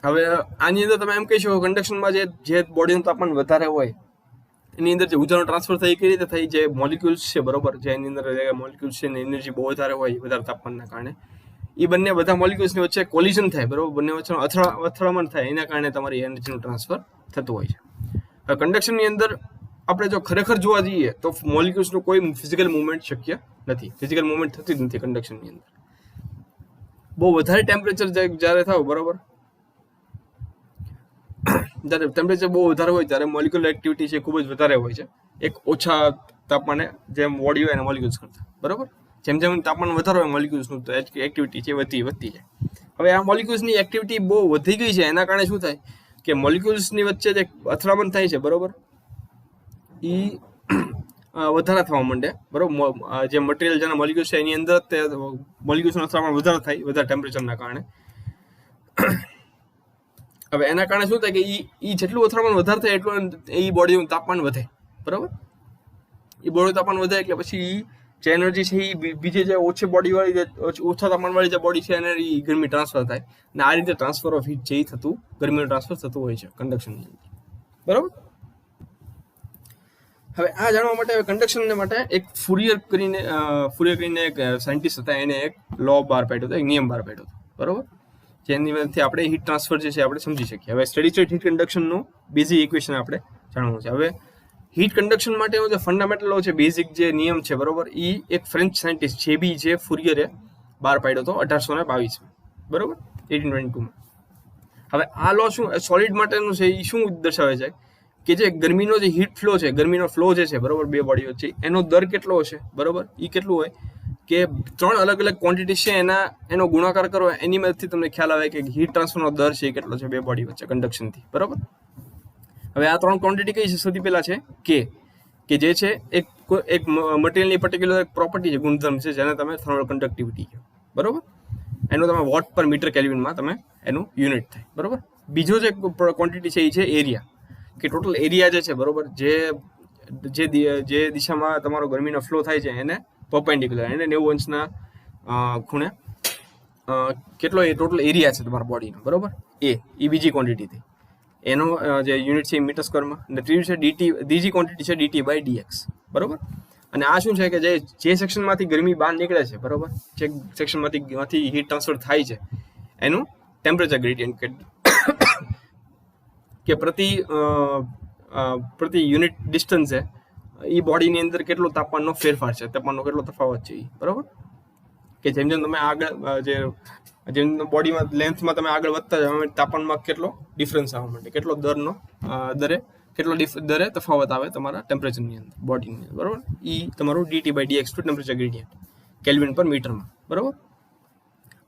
હવે આની અંદર તમે એમ કહી શકો કન્ડક્શનમાં જે બોડીનું તાપમાન વધારે હોય એની અંદર જે ઉર્જાનો ટ્રાન્સફર થઈ કઈ રીતે થઈ, જે મોલિક્યુલ્સ છે, બરોબર, જે એની અંદર મોલિક્યુલ્સ છે એનર્જી બહુ વધારે હોય વધારે તાપમાનના કારણે, એ બંને બધા મોલિક્યુલ્સની વચ્ચે કોલિઝન થાય, બરોબર, બંને વચ્ચે અથડામણ થાય, એના કારણે તમારી એનર્જીનું ટ્રાન્સફર થતું હોય છે. કન્ડક્શનની અંદર આપણે જો ખરેખર જોવા જઈએ તો મોલિક્યુલ્સનું કોઈ ફિઝિકલ મુવમેન્ટ શક્ય નથી. ફિઝિકલ મુવમેન્ટ થતી જ નથી કન્ડક્શનની અંદર. બહુ વધારે ટેમ્પરેચર જ્યારે થાય, બરોબર, જ્યારે ટેમ્પરેચર બહુ વધારે હોય ત્યારે મોલિક્યુલર એક્ટિવિટી છે ખૂબ જ વધારે હોય છે એક ઓછા તાપમાને, જેમ બોડી હોય એના મોલિક્યુલ્સ કરતા, બરોબર. જેમ જેમ તાપમાન વધારે હોય મોલિક્યુલ્સનું તો એક્ટિવિટી છે વધતી જાય. હવે આ મોલિક્યુલ્સની એક્ટિવિટી બહુ વધી ગઈ છે, એના કારણે શું થાય કે મોલિક્યુલ્સની વચ્ચે જે અથડામણ થાય છે, બરોબર, એ વધારે થવા માંડે, બરોબર. જે મટીરિયલ જેના મોલિક્યુલ્સ છે એની અંદર તે મોલિક્યુલ્સનું અથડામણ વધારે થાય વધારે ટેમ્પરેચરના કારણે. હવે એના કારણે શું થાય કે એ જેટલું અથડામણ વધારે થાય એટલું એ બોડીનું તાપમાન વધે, બરોબર. એ બોડીનું તાપમાન વધે એટલે પછી જે એનર્જી છે એ બીજી જે ઓછી બોડીવાળી, જે ઓછા તાપમાનવાળી જે બોડી છે એને એ ગરમી ટ્રાન્સફર થાય, અને આ રીતે ટ્રાન્સફર ઓફ હીટ જે થતું, ગરમીનું ટ્રાન્સફર થતું હોય છે કન્ડક્શનની અંદર, બરોબર. હવે આ જાણવા માટે કન્ડક્શન માટે એક ફુરિયર કરીને એક સાયન્ટિસ્ટ હતા, એને એક લો બહાર પાડ્યો હતો, એક નિયમ બહાર પાડ્યો હતો, બરોબર, જેની મદદથી આપણે હીટ ટ્રાન્સફર જે છે આપણે સમજી શકીએ. હવે સ્ટેડી સ્ટેટ હીટ કન્ડક્શનનું બેઝિક ઇક્વેશન આપણે જાણવું છે. હવે હીટ કન્ડક્શન માટેનો જે ફંડામેન્ટલ લો છે, બેઝિક જે નિયમ છે, બરોબર, એ એક ફ્રેન્ચ સાયન્ટિસ્ટ જે ફુરિયરે બહાર પાડ્યો હતો 1822, બરોબર, 1822. હવે આ લો શું સોલિડ માટેનું છે, એ શું દર્શાવે છે કે જે ગરમીનો જે હીટ ફ્લો છે, ગરમીનો ફ્લો જે છે, બરોબર, બે બોડી વચ્ચે એનો દર કેટલો હશે, બરોબર, એ કેટલું હોય કે 3 અલગ અલગ ક્વોન્ટિટી છે એનો ગુણાકાર કરો, એની મદદથી તમને ખ્યાલ આવે કે હીટ ટ્રાન્સફરનો દર છે એ કેટલો છે બે બોડી વચ્ચે કન્ડક્શનથી, બરોબર. હવે આ 3 ક્વોન્ટિટી કઈ છે? સૌથી પહેલા છે કે જે છે એક મટીરિયલની પર્ટિક્યુલર પ્રોપર્ટી છે, ગુણધર્મ છે, જેને તમે થર્મલ કન્ડક્ટિવિટી કહો, બરોબર. એનું તમે વોટ પર મીટર કેલ્વિનમાં તમે એનું યુનિટ થાય, બરોબર. બીજો જે ક્વોન્ટિટી છે એ છે એરિયા, કે ટોટલ એરિયા જે છે, બરોબર, જે દિશામાં તમારો ગરમીનો ફ્લો થાય છે એને પરપેન્ડિક્યુલર, એને 90 અંશના ખૂણે કેટલો એ ટોટલ એરિયા છે તમારા બોડીનો, બરોબર, એ બીજી ક્વોન્ટિટી થઈ. એનો જે યુનિટ છે મીટર સ્ક્વેરમાં. અને ત્રીજું છે ત્રીજી ક્વોન્ટિટી છે dt/dx, બરોબર. અને આ શું છે કે જે સેક્શનમાંથી ગરમી બહાર નીકળે છે, બરોબર, જે સેક્શનમાંથી હીટ ટ્રાન્સફર થાય છે એનું ટેમ્પરેચર ગ્રેડિયન્ટ કે પ્રતિ યુનિટ ડિસ્ટન્સે એ બોડીની અંદર કેટલો તાપમાનનો ફેરફાર છે, તાપમાનનો કેટલો તફાવત છે, બરોબર. કે જેમ જેમ તમે આગળ જેમ બોડીમાં લેન્થમાં તમે આગળ વધતા જાવ તાપમાનમાં કેટલો ડિફરન્સ આવવા માંડે, કેટલો દરે તફાવત આવે તમારા ટેમ્પરેચરની અંદર બોડીની અંદર, બરોબર. એ તમારું dt/dx two temperature gradient kelvin પર મીટરમાં, બરોબર.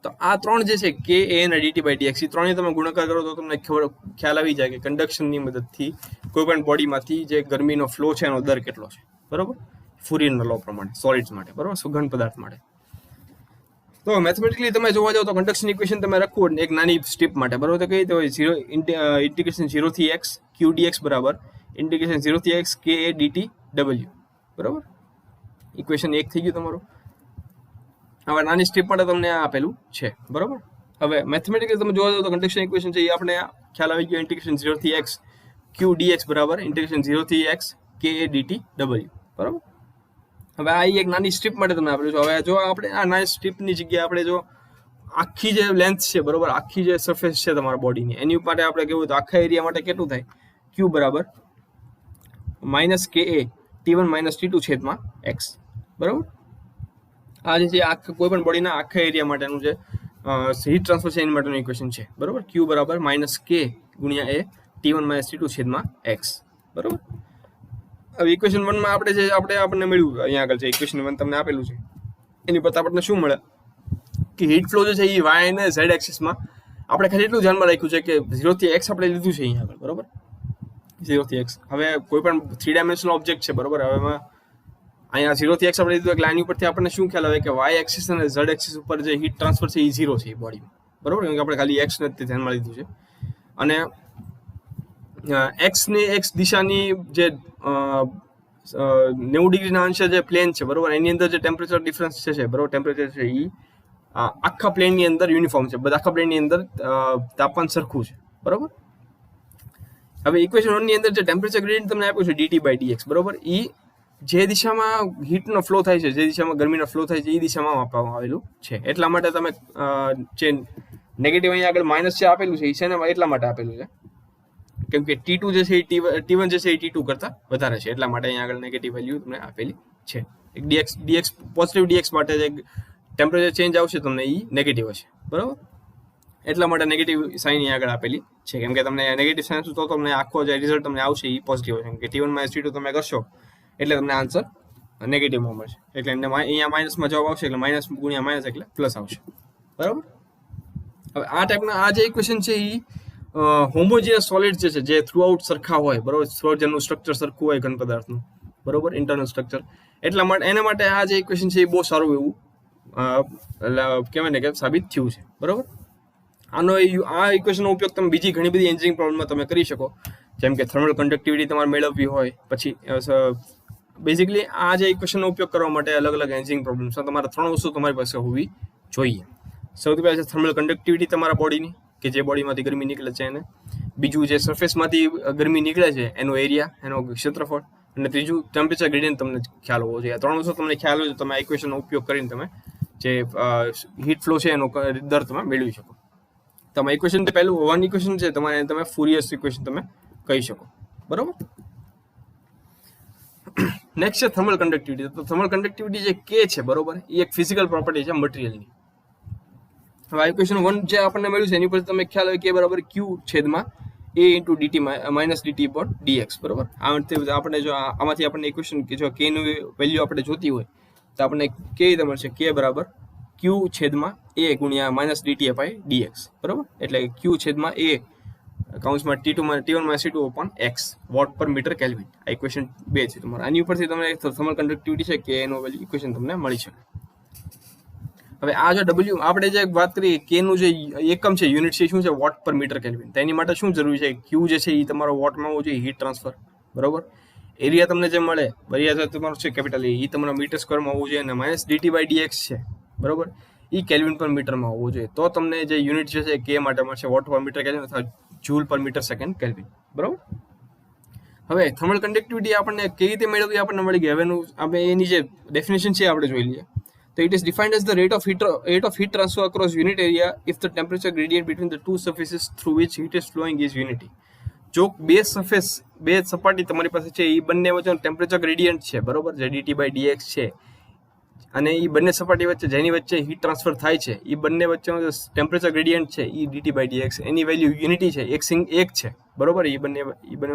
તો આ 3 જે છે કે એ અને dt/dx, એ 3 તમે ગુણાકાર કરો તો તમને ખ્યાલ આવી જાય કે કન્ડક્શનની મદદથી કોઈ પણ બોડીમાંથી જે ગરમીનો ફ્લો છે એનો દર કેટલો છે, બરોબર, ફુરિયરના લો પ્રમાણે સોલિડ્સ માટે, બરોબર, સુઘન પદાર્થ માટે. તો મેથમેટિકલી તમે જોવા જાવ તો કન્ડક્શન ઇક્વેશન તમે રાખવું એક નાની સ્ટેપ માટે, બરોબર, તો કઈ રીતે હોય? ઇન્ટિગ્રેશન 0 થી x q dx બરાબર ઇન્ટિગ્રેશન 0 થી x k a dt w, બરોબર. ઇક્વેશન 1 થઈ ગયું તમારું. હવે નાની સ્ટેપ માટે તમને આ આપેલું છે, બરોબર. હવે મેથમેટિકલી તમે જોવા જાવ તો કન્ડક્શન ઇક્વેશન છે એ આપણે ખ્યાલ આવી ગયો. ઇન્ટિગ્રેશન 0 થી x q dx બરાબર ઇન્ટિગ્રેશન 0 થી x k a dt w, બરોબર. હવે આ એક નાની સ્ટ્રીપ માટે તમે આપેલું છે. હવે જો આપણે આ નાની સ્ટ્રીપની જગ્યાએ આપણે જો આખી જે લેન્થ છે, બરોબર, આખી જે સરફેસ છે તમારા બોડીની, એની માટે આપણે કેવું તો આખા એરિયા માટે કેટલું થાય? q બરાબર -ka t1 - t2 છેદમાં x, બરોબર. આ જે છે કોઈ પણ બોડીના આખા એરિયા માટેનું જે હીટ ટ્રાન્સફર છે એની માટેનું ઇક્વેશન છે, બરોબર. q બરાબર -k ગુણ્યા a t1 - t2 છેદમાં x, બરોબર. હવે ઇક્વેશન 1 માં આપણને મળ્યું અહીંયા આગળ છે ઇક્વેશન 1 તમને આપેલું છે. એની પર આપણને શું મળે કે હીટ ફ્લો જે છે એ y અને z એક્સિસમાં આપણે ખાલી એટલું ધ્યાનમાં રાખ્યું છે કે 0 થી x આપણે લીધું છે અહીંયા આગળ, બરોબર, 0 થી x. હવે કોઈ પણ 3 ડાયમેન્શનલ ઓબ્જેક્ટ છે, બરોબર. હવે એમાં અહીંયા 0 થી x આપણે લીધું એટલે આની ઉપરથી આપણને શું ખ્યાલ આવે કે y એક્સિસ અને z એક્સિસ ઉપર જે હીટ ટ્રાન્સફર છે એ 0 છે બોડીમાં, બરોબર, કેમ કે આપણે ખાલી x ને ધ્યાનમાં લીધું છે. અને x દિશાની જે 90 ડિગ્રીના અંશે જે પ્લેન છે, બરોબર, એની અંદર જે ટેમ્પરેચર ડિફરન્સ છે, બરોબર, ટેમ્પરેચર છે એ આખા પ્લેનની અંદર યુનિફોર્મ છે, બધા આખા પ્લેનની અંદર તાપમાન સરખું છે, બરોબર. હવે ઇક્વેશન 1 ની અંદર જે ટેમ્પરેચર ગ્રેડિયન્ટ તમને આપ્યું છે dt/dx, બરોબર, એ જે દિશામાં હીટનો ફ્લો થાય છે, જે દિશામાં ગરમીનો ફ્લો થાય છે એ દિશામાં આપવામાં આવેલું છે. એટલા માટે તમે જે નેગેટિવ અહીંયા આગળ માઇનસ છે આપેલું છે એ છે ને એટલા માટે આપેલું છે કેમ કે T2 જે છે એ T1 જે છે એ T2 કરતા વધારે છે, એટલા માટે અહીંયા આગળ નેગેટિવ વેલ્યુ તમને આપેલી છે. એક dx પોઝિટિવ dx માટે જે ટેમ્પરેચર ચેન્જ આવશે તમને એ નેગેટિવ હશે, બરાબર. એટલા માટે નેગેટિવ સાઇન અહીંયા આગળ આપેલી છે, કેમ કે તમને નેગેટિવ સાઇન તો તમને આખો જે રિઝલ્ટ તમને આવશે એ પોઝિટિવ હશે, કેમ કે T1 - T2 તમે કરશો એટલે તમને આન્સર નેગેટિવમાં મળશે. એટલે એમને અહીંયા માઇનસમાં જવાબ આવશે, એટલે માઇનસ ગુણ્યા માઇનસ એટલે પ્લસ આવશે, બરાબર. હવે આ ટાઈપના આ જે ઇક્વેશન છે એ હોમોજીનિયસ સોલિડ જે થ્રુઆઉટ સરખા હોય, બરાબર. થ્રુઆઉટ જેનું સ્ટ્રક્ચર સરખું હોય ઘન પદાર્થનું, બરાબર, ઇન્ટરનલ સ્ટ્રક્ચર. એટલા માટે એના માટે આ જે ઇક્વેશન છે એ બહુ સારું એવું કહેવાય ને કે સાબિત થયું છે, બરાબર. આ ઇક્વેશનનો ઉપયોગ તમે બીજી ઘણી બધી એન્જિનિયરિંગ પ્રોબ્લેમમાં તમે કરી શકો, જેમ કે થર્મલ કન્ડક્ટિવિટી તમારે મેળવવી હોય, પછી બેઝિકલી આ જે ઇક્વેશનનો ઉપયોગ કરવા માટે અલગ અલગ એન્જિનિયરિંગ પ્રોબ્લેમ્સ તમારે 3 વસ્તુ તમારી પાસે હોવી જોઈએ. સૌથી પહેલા છે થર્મલ કન્ડક્ટિવિટી તમારા બોડીની, કે જે બોડીમાંથી ગરમી નીકળે છે એને. બીજું જે સરફેસમાંથી ગરમી નીકળે છે એનો એરિયા, એનો ક્ષેત્રફળ. અને ત્રીજું ટેમ્પરેચર ગ્રેડિયન્ટ તમને ખ્યાલ હોવો જોઈએ. આ 3 વસ્તુ તમને ખ્યાલ હોય તો તમે આ ઇક્વેશનનો ઉપયોગ કરીને તમે જે હીટ ફ્લો છે એનો દર તમે મેળવી શકો. તમે ઇક્વેશન પહેલું 1 ઇક્વેશન છે તમારે તમે ફુરિયર ઇક્વેશન તમે કહી શકો, બરાબર. નેક્સ્ટ છે થર્મલ કન્ડક્ટિવિટી. તો થર્મલ કન્ડક્ટિવિટી જે કે છે, બરોબર, એ એક ફિઝિકલ પ્રોપર્ટી છે મટીરિયલની. હવે આ ઇક્વેશન 1 જે આપણને મળ્યું છે એની પર તમે ખ્યાલ હોય કે બરાબર Q છેદમાં A × dt માઇનસ dt પર dx, બરાબર. આપણે જો આમાંથી આપણને ઇક્વેશન કે જો k નું વેલ્યુ આપણે જોતી હોય તો આપણને કેવી રીતે મળશે? k બરાબર Q છેદમાં A ગુણ્યા માઇનસ dt અપાય dx, બરાબર. એટલે Q છેદમાં A કૌંસમાં T2 T1 - T2 upon x vote પર મીટર કેલ્વિન. આ ઇક્વેશન 2 છે તમારે. આની ઉપરથી તમને થર્મલ કન્ડક્ટિવિટી છે કે એનો વેલ્યુ ઇક્વેશન તમને મળી શકે. હવે આ જો W આપણે જે વાત કરીએ કે નું જે એકમ છે, યુનિટ છે, શું છે? વોટ પર મીટર કેલ્વિન. તો એની માટે શું જરૂરી છે? Q જે છે એ તમારો વોટમાં હોવો જોઈએ, હીટ ટ્રાન્સફર, બરોબર. એરિયા તમને જે મળે, એરિયા તમારો છે કેપિટલ એ તમારો મીટર સ્ક્વેરમાં હોવું જોઈએ, અને માઇનસ dt/dx છે, બરોબર, એ કેલ્વિન પર મીટરમાં હોવું જોઈએ. તો તમને જે યુનિટ જે છે કે માટે મળશે વોટ પર મીટર કેલ્વિન અથવા જૂલ પર મીટર સેકન્ડ કેલ્વિન, બરોબર. હવે થર્મલ કન્ડક્ટિવિટી આપણને કેવી રીતે મેળવવી આપણને મળી ગઈ. હવેનું આપણે એની જે ડેફિનેશન છે આપણે જોઈ લઈએ. So it is defined as the rate of heat transfer across unit area if the temperature gradient between the two surfaces through which heat is flowing is unity. જો બે સપાટી તમારી પાસે છે એ બંને વચ્ચેનો ટેમ્પરેચર ગ્રેડિયન્ટ છે, બરોબર, જે dt/dx છે, અને એ બંને સપાટી વચ્ચે જેની વચ્ચે હીટ ટ્રાન્સફર થાય છે એ બંને વચ્ચેનો જે ટેમ્પરેચર ગ્રેડિયન્ટ છે એ dt/dx, એની વેલ્યુ યુનિટી છે, એક છે, બરોબર. એ બંને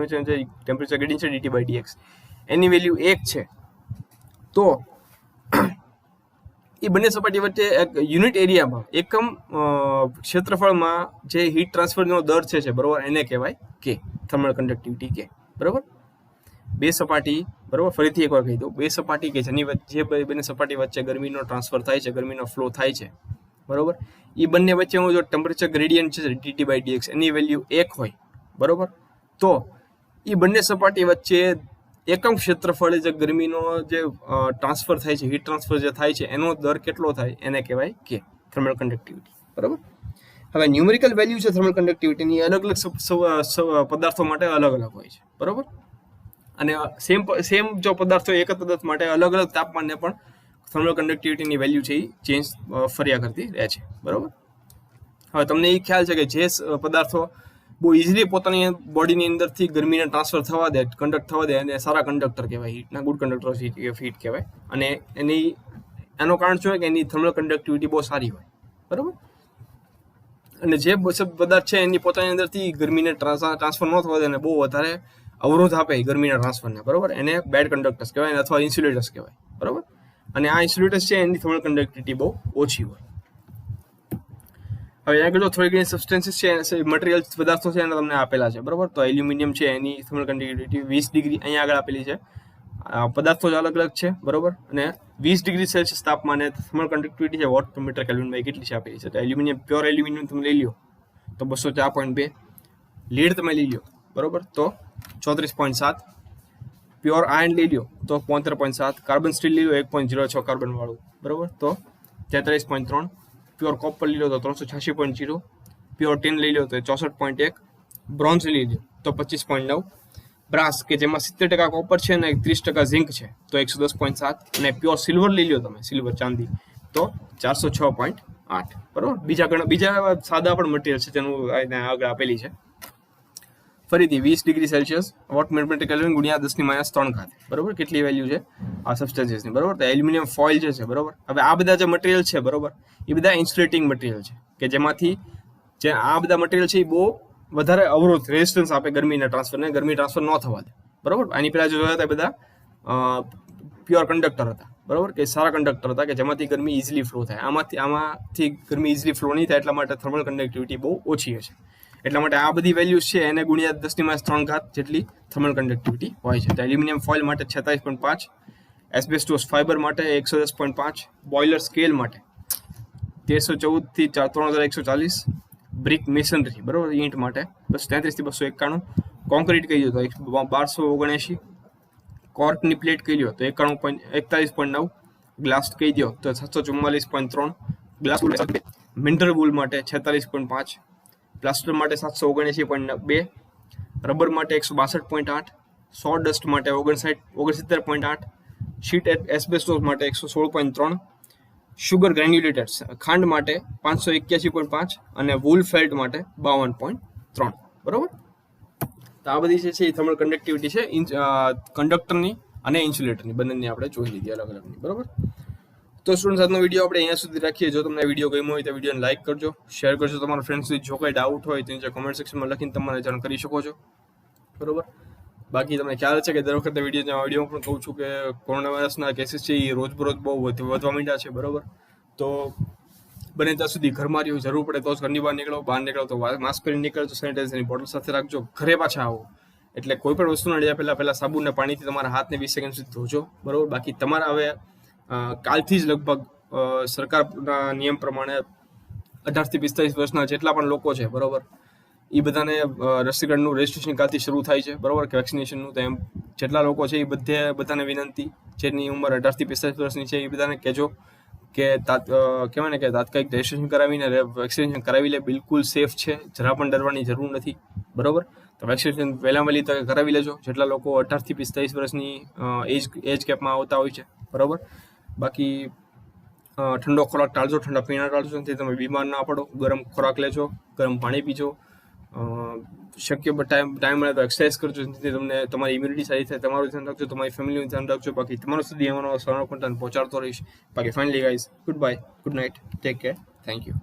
વચ્ચેનો જે ટેમ્પરેચર ગ્રેડિયન્ટ છે dt/dx એની વેલ્યુ 1 છે. તો એ બંને સપાટી વચ્ચે એક યુનિટ એરિયામાં એકમ ક્ષેત્રફળમાં જે હીટ ટ્રાન્સફરનો દર છે, બરોબર, એને કહેવાય કે થર્મલ કન્ડક્ટિવિટી કે, બરોબર. બે સપાટી, બરોબર, ફરીથી એકવાર કહી દઉં, બે સપાટી કે જેની વચ્ચે બંને સપાટી વચ્ચે ગરમીનો ટ્રાન્સફર થાય છે, ગરમીનો ફ્લો થાય છે, બરોબર, એ બંને વચ્ચેનું જો ટેમ્પરેચર ગ્રેડિયન્ટ છે dt/dx એની વેલ્યુ 1 હોય, બરોબર, તો એ બંને સપાટી વચ્ચે એકમ ક્ષેત્રફળે જે ગરમીનો જે ટ્રાન્સફર થાય છે, હીટ ટ્રાન્સફર જે થાય છે, એનો દર કેટલો થાય એને કહેવાય કે થર્મલ કન્ડક્ટિવિટી, બરાબર. હવે ન્યુમેરિકલ વેલ્યુ છે થર્મલ કન્ડક્ટિવિટીની અલગ અલગ પદાર્થો માટે અલગ અલગ હોય છે, બરાબર. અને સેમ જો પદાર્થો એક જ પદાર્થ માટે અલગ અલગ તાપમાને પણ થર્મલ કન્ડક્ટિવિટીની વેલ્યુ છે એ ચેન્જ ફર્યા કરતી રહે છે, બરાબર. હવે તમને એ ખ્યાલ છે કે જે પદાર્થો બહુ ઇઝીલી પોતાની બોડીની અંદરથી ગરમીને ટ્રાન્સફર થવા દે, કન્ડક્ટ થવા દે, અને સારા કંડક્ટર કહેવાય, હીટના ગુડ કંડક્ટર હીટ કહેવાય. અને એનું કારણ શું હોય કે એની થર્મલ કન્ડક્ટિવિટી બહુ સારી હોય, બરાબર. અને જે પદાર્થ છે એની પોતાની અંદરથી ગરમીને ટ્રાન્સફર ન થવા દે અને બહુ વધારે અવરોધ આપે ગરમીના ટ્રાન્સફરને, બરાબર, એને બેડ કંડક્ટર્સ કહેવાય અથવા ઇન્સ્યુલેટર્સ કહેવાય, બરાબર. અને આ ઇન્સ્યુલેટર્સ છે એની થર્મલ કન્ડક્ટિવિટી બહુ ઓછી હોય. હવે આગળ જો થોડી ઘણી સબસ્ટન્સીસ છે, મટીરિયલ પદાર્થો છે એને તમને આપેલા છે, બરાબર. તો એલ્યુમિનિયમ છે એની થર્મલ કન્ડક્ટિવિટી 20 ડિગ્રી અહીંયા આગળ આપેલી છે. પદાર્થો જ અલગ અલગ છે, બરાબર. અને 20 ડિગ્રી સેલ્સિયસ તાપમાને થર્મલ કન્ડક્ટિવિટી છે વોટ પર મીટર કેલ્વિનમાં કેટલી છે આપેલી છે. તો એલ્યુમિનિયમ, પ્યોર એલ્યુમિનિયમ તમે લઈ લો તો 204.2. લીડ તમે લઈ લો, બરાબર, તો 34.7. પ્યોર આયર્ન લઈ લો તો 73.7. કાર્બન સ્ટીલ લઈ લો 1.06 કાર્બન વાળું, બરાબર, તો 43.3. પ્યોર કોપર લઈ લો તો 386.0. પ્યોર ટીન લઈ લો તો 64.1. બ્રોન્ઝ લઈ લો તો 25.9. બ્રાસ કે જેમાં 70% કોપર છે અને 30% ઝિંક છે તો 110.7. અને પ્યોર સિલ્વર લઈ લો તમે, સિલ્વર ચાંદી, તો 406.8, બરાબર. બીજા સાદા પણ મટીરિયલ છે જેનું આગળ આપેલી છે. ફરીથી 20 ડિગ્રી સેલ્સિયસ વોટ મેગ્નેટિક કેલ્વિન ગુણ્યા 10⁻³ બરોબર, કેટલી વેલ્યુ છે આ સબસ્ટન્સીસની, બરોબર. તો એલ્યુમિનિયમ ફોઇલ જે છે, બરોબર. હવે આ બધા જે મટીરિયલ છે, બરોબર, એ બધા ઇન્સ્યુલેટિંગ મટીરિયલ છે કે જેમાંથી જે આ બધા મટીરિયલ છે એ બહુ વધારે અવરોધ રેઝિસ્ટન્સ આપે ગરમીના ટ્રાન્સફરને, ગરમી ટ્રાન્સફર ન થવા દે, બરોબર. આની પહેલા જોયા હતા બધા પ્યોર કંડક્ટર હતા, બરોબર, કે સારા કંડક્ટર હતા કે જેમાંથી ગરમી ઇઝીલી ફ્લો થાય. આમાંથી ગરમી ઇઝીલી ફ્લો નહીં થાય એટલા માટે થર્મલ કંડક્ટિવિટી બહુ ઓછી હશે. એટલા માટે આ બધી વેલ્યુઝ છે એને ગુણ્યા 10⁻³ જેટલી થર્મલ કંડક્ટિવિટી હોય છે. તો એલ્યુમિનિયમ ફોઇલ માટે 46.5, એસ્બેસ્ટોસ ફાઇબર માટે 110.5, બોઇલર સ્કેલ માટે 1314 થી 3140, બ્રિક મેસનરી, બરોબર, ઈંટ માટે 233 થી 291, કોન્ક્રીટ કહી દો તો 1279, કોર્કની પ્લેટ કહી દો તો 41.9, ગ્લાસ કહી દો તો 744.3, ગ્લાસ મિનરલ વૂલ માટે 46.5, પ્લાસ્ટર માટે 779.2, રબર માટે 162.8, સો ડસ્ટ માટે 69.8, શીટ એસ્બેસ્ટોસ માટે 116.3, શુગર ગ્રેન્યુલેટેડ ખાંડ માટે 581.5 અને વૂલ ફેલ્ટ માટે 52.3, બરોબર. તો આ બધી જે છે એ થર્મલ કંડક્ટિવિટી છે કંડક્ટરની અને ઇન્સ્યુલેટરની, બંનેની આપણે જોઈ લીધી અલગ અલગની, બરોબર. તો સ્ટુડન્ટ્સ આજનો વિડીયો આપણે અહીંયા સુધી રાખીએ. જો તમને વિડીયો ગમ્યો હોય તો વિડીયોને લાઇક કરજો, શેર કરજો તમારા ફ્રેન્ડ્સ સુધી. જો કંઈ ડાઉટ હોય તો નીચે કોમેન્ટ સેક્શનમાં લખીને તમારે જાણ કરી શકો છો, બરોબર. બાકી તમને ખ્યાલ છે કે દર વખતે વિડીયોમાં પણ કહું છું કે કોરોના વાયરસના કેસીસ છે એ રોજબરોજ બહુ વધવા માંડ્યા છે, બરોબર. તો બને ત્યાં સુધી ઘરમાં રહ્યો, જરૂર પડે તો જ ઘરની બહાર નીકળો તો માસ્ક પહેરીને નીકળજો, સેનિટાઈઝરની બોટલ સાથે રાખજો, ઘરે પાછા આવો એટલે કોઈ પણ વસ્તુના લીધા પહેલા સાબુ અને પાણીથી તમારા હાથને 20 સેકન્ડ સુધી ધોજો, બરોબર. બાકી તમારા હવે કાલથી જ લગભગ સરકારના નિયમ પ્રમાણે 18 થી 45 વર્ષના જેટલા પણ લોકો છે, બરોબર, એ બધાને રસીકરણનું રજિસ્ટ્રેશન કાલથી શરૂ થાય છે, બરોબર, કે વેક્સિનેશનનું. તો એમ જેટલા લોકો છે એ બધાને વિનંતી, જેની ઉંમર 18 થી 45 વર્ષની છે એ બધાને કહેજો કે કહેવાય ને કે તાત્કાલિક રજિસ્ટ્રેશન કરાવીને વેક્સિનેશન કરાવી લે. બિલકુલ સેફ છે, જરા પણ ડરવાની જરૂર નથી, બરોબર. તો વેક્સિનેશન વહેલામાં વહેલી તકે કરાવી લેજો જેટલા લોકો 18 થી 45 વર્ષની એજ કેપમાં આવતા હોય છે, બરોબર. બાકી ઠંડો ખોરાક ટાળજો, ઠંડા પીણા ટાળજો, જેથી તમે બીમાર ના પડો. ગરમ ખોરાક લેજો, ગરમ પાણી પીજો, શક્ય ટાઈમ મળે તો એક્સરસાઇઝ કરજો, જેથી તમને તમારી ઇમ્યુનિટી સારી થાય. તમારું ધ્યાન રાખજો, તમારી ફેમિલીનું ધ્યાન રાખજો. બાકી તમારું સુધી અમારો સારો કોન્ટેન્ટ પહોંચાડતો રહીશ. બાકી finally guys, good bye, good night, take care, thank you.